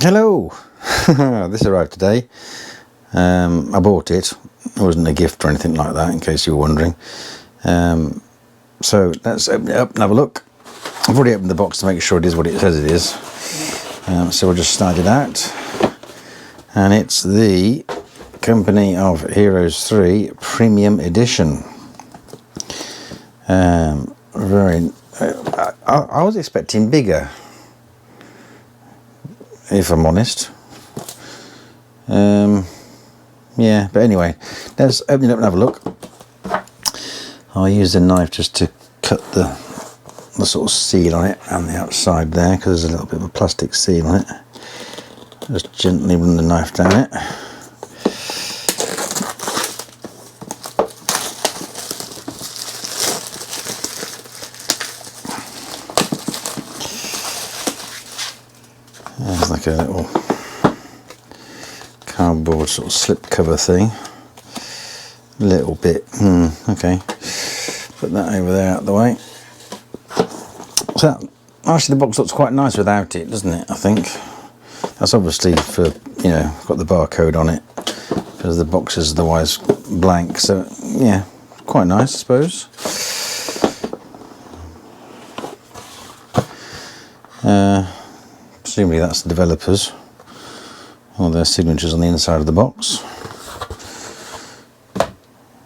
Hello. This arrived today. I bought it. It wasn't a gift or anything like that, in case you were wondering. So let's open it up and have a look. I've already opened the box to make sure it is what it says it is. So we'll just start it out. And it's the Company of Heroes 3 Premium Edition. I was expecting bigger, if I'm honest. Yeah, but anyway, let's open it up and have a look. I'll use the knife just to cut the sort of seal on it and the outside there, because there's a little bit of a plastic seal on it. Just gently run the knife down it. There's like a little cardboard sort of slip cover thing. A little bit. Okay. Put that over there out of the way. So actually the box looks quite nice without it, doesn't it? I think that's obviously for, you know, got the barcode on it because the box is otherwise blank. So yeah, quite nice, I suppose. Presumably that's the developers, all their signatures on the inside of the box.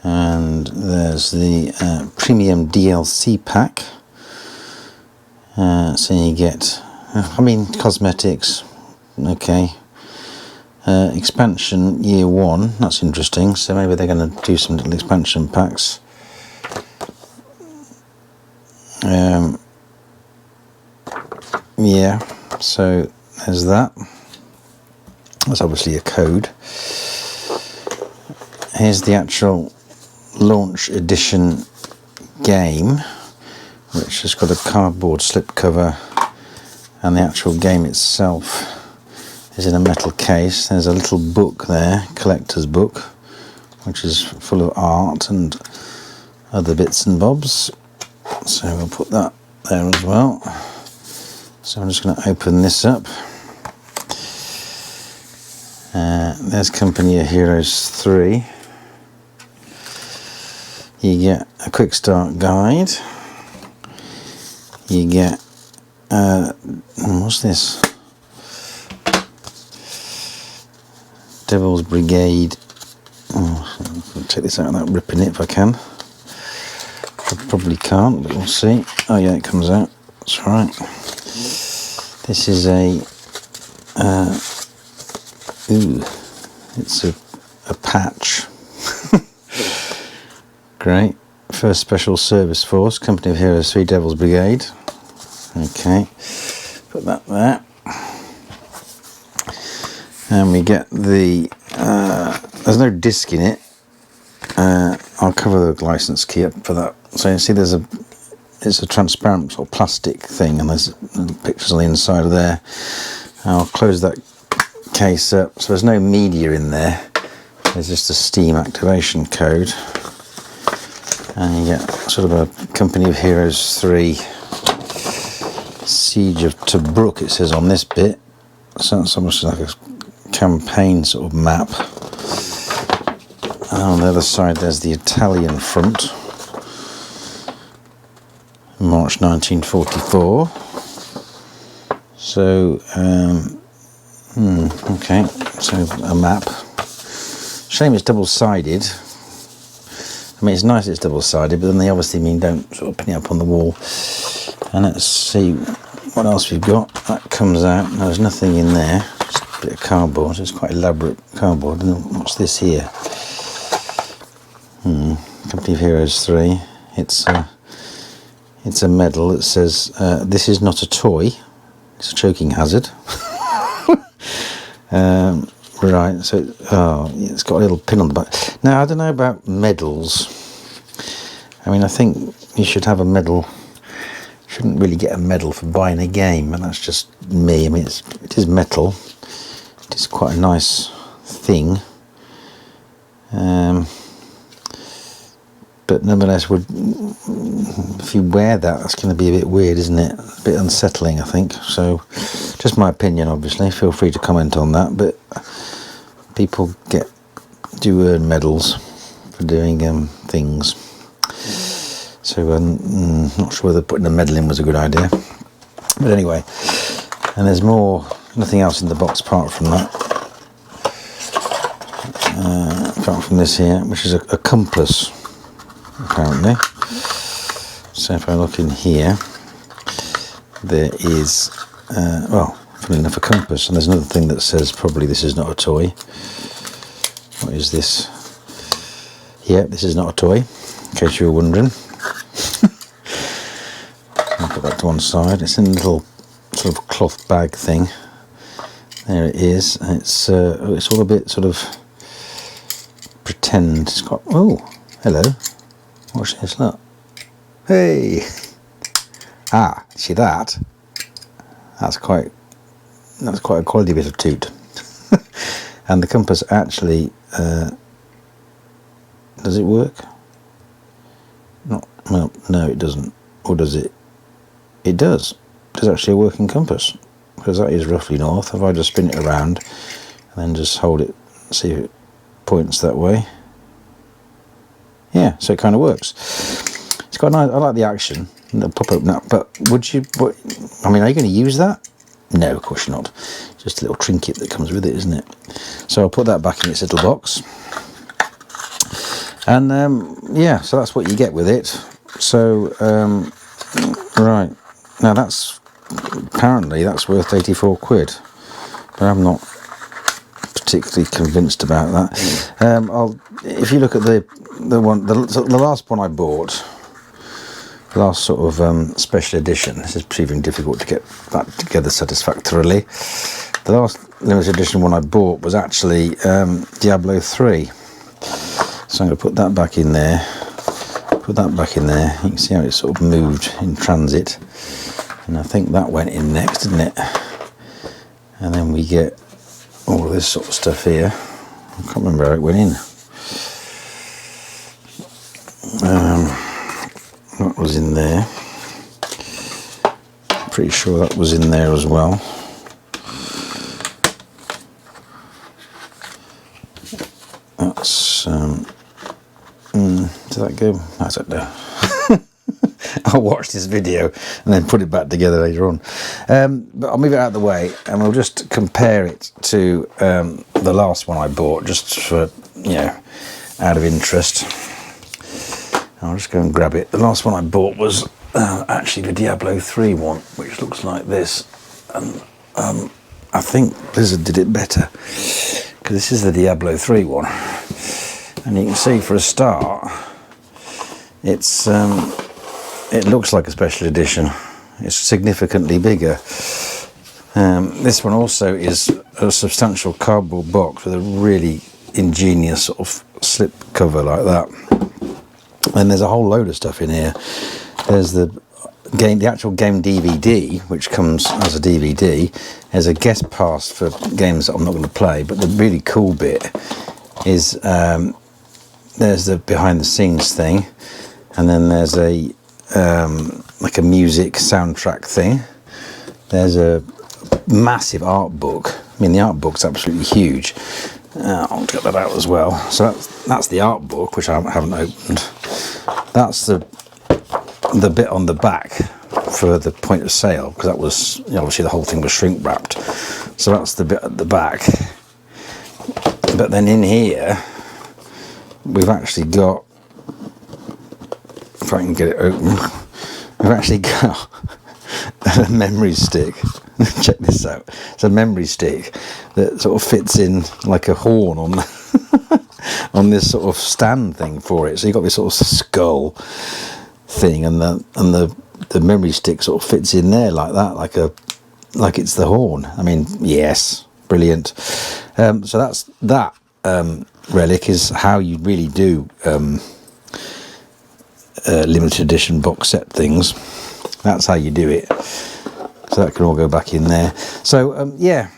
And there's the premium DLC pack. So you get, cosmetics, okay. Expansion year 1, that's interesting. So maybe they're going to do some little expansion packs. Yeah, so there's that. That's obviously a code. Here's the actual launch edition game, which has got a cardboard slip cover, and the actual game itself is in a metal case. There's a little book there, collector's book, which is full of art and other bits and bobs. So we'll put that there as well. So I'm just going to open this up. There's Company of Heroes 3. You get a quick start guide. You get, what's this? Devil's Brigade. Oh, I'll take this out without ripping it if I can. I probably can't, but we'll see. Oh yeah, it comes out. That's right. This is a, it's a patch. Great. First Special Service Force, Company of Heroes 3 Devil's Brigade. Okay, put that there. And we get the, there's no disc in it. I'll cover the license key up for that. So you see it's a transparent sort of plastic thing, and there's pictures on the inside of there. I'll close that case up. So there's no media in there. There's just a Steam activation code. And you get sort of a Company of Heroes 3 Siege of Tobruk, it says on this bit. So it's almost like a campaign sort of map. And on the other side there's the Italian front. March 1944. So, okay, so a map. Shame it's double-sided. I mean, it's nice it's double-sided, but then they obviously mean don't sort of pin it up on the wall. And let's see what else we've got. That comes out. No, there's nothing in there. Just a bit of cardboard. It's quite elaborate cardboard. And what's this here? Company of Heroes 3. It's a medal that says, "This is not a toy. It's a choking hazard." Right, so it's got a little pin on the back. Now, I don't know about medals. I mean, I think you should have a medal. You shouldn't really get a medal for buying a game, and that's just me. I mean, it is metal. It is quite a nice thing. but nonetheless, if you wear that, that's going to be a bit weird, isn't it? A bit unsettling, I think. So, just my opinion, obviously. Feel free to comment on that. But people do earn medals for doing things. So, I'm not sure whether putting a medal in was a good idea. But anyway, and there's nothing else in the box apart from that. Apart from this here, which is a compass, apparently. So if I look in here, there is, funny enough, a compass, and there's another thing that says probably this is not a toy. What is this? Yeah, this is not a toy, in case you were wondering. I'll put that to one side. It's in a little sort of cloth bag thing. There it is. It's all a bit sort of pretend. It's got, oh, hello. Watch this, look. Hey! Ah, see that? That's quite a quality bit of toot. And the compass actually, does it work? Well, no, it doesn't. Or does it? It does. There's actually a working compass, because that is roughly north. If I just spin it around and then just hold it, see if it points that way. Yeah, so it kind of works. It's quite nice. I like the action. The pop-up nut. But are you going to use that? No, of course you're not. Just a little trinket that comes with it, isn't it? So I'll put that back in its little box. And yeah, so that's what you get with it. So right now, apparently that's worth 84 quid, but I'm not particularly convinced about that. If you look at the last one I bought, the last sort of special edition. This is proving difficult to get that together satisfactorily. The last limited edition one I bought was actually Diablo 3. So I'm going to put that back in there. Put that back in there. You can see how it sort of moved in transit. And I think that went in next, didn't it? And then we get all of this sort of stuff here. I can't remember how it went in. That was in there. Pretty sure that was in there as well. That's did that go? I don't know. I'll watch this video and then put it back together later on. But I'll move it out of the way and we'll just compare it to the last one I bought, just for, out of interest. I'll just go and grab it. The last one I bought was actually the Diablo 3 one, which looks like this. And I think Blizzard did it better, because this is the Diablo 3 one. And you can see, for a start, it looks like a special edition. It's significantly bigger. This one also is a substantial cardboard box with a really ingenious sort of slip cover like that. And there's a whole load of stuff in here. There's the actual game DVD, which comes as a DVD. There's a guest pass for games that I'm not going to play, but the really cool bit is there's the behind the scenes thing, and then there's a like a music soundtrack thing. There's a massive art book. I mean, the art book's absolutely huge. I'll get that out as well. So that's the art book, which I haven't opened. That's the bit on the back for the point of sale, because that was, obviously the whole thing was shrink wrapped. So that's the bit at the back. But then in here, we've actually got, if I can get it open, we've actually got a memory stick. Check this out. It's a memory stick that sort of fits in like a horn on on this sort of stand thing for it. So you've got this sort of skull thing, and the memory stick sort of fits in there like that, like it's the horn. I mean, yes, brilliant. So that's that. Relic is how you really do limited edition box set things. That's how you do it. So that can all go back in there. So yeah,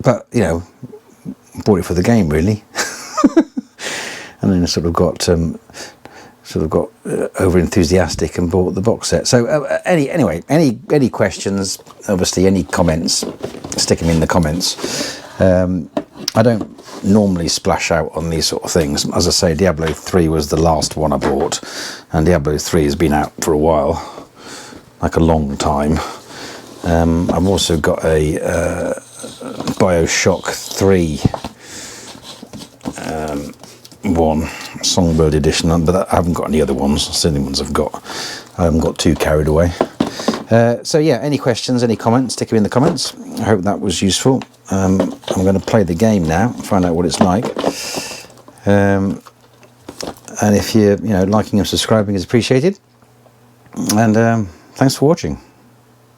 but bought it for the game really. And then I sort of got over enthusiastic and bought the box set. So anyway, any questions, obviously any comments, stick them in the comments. I don't normally splash out on these sort of things. As I say, Diablo 3 was the last one I bought, and Diablo 3 has been out for a while, like a long time. I've also got a BioShock 3 one, Songbird edition, but I haven't got any other ones. That's the only ones I've got. I haven't got too carried away. So yeah, any questions, any comments, stick them in the comments. I hope that was useful. I'm going to play the game now, find out what it's like. And if you're liking and subscribing is appreciated. And thanks for watching.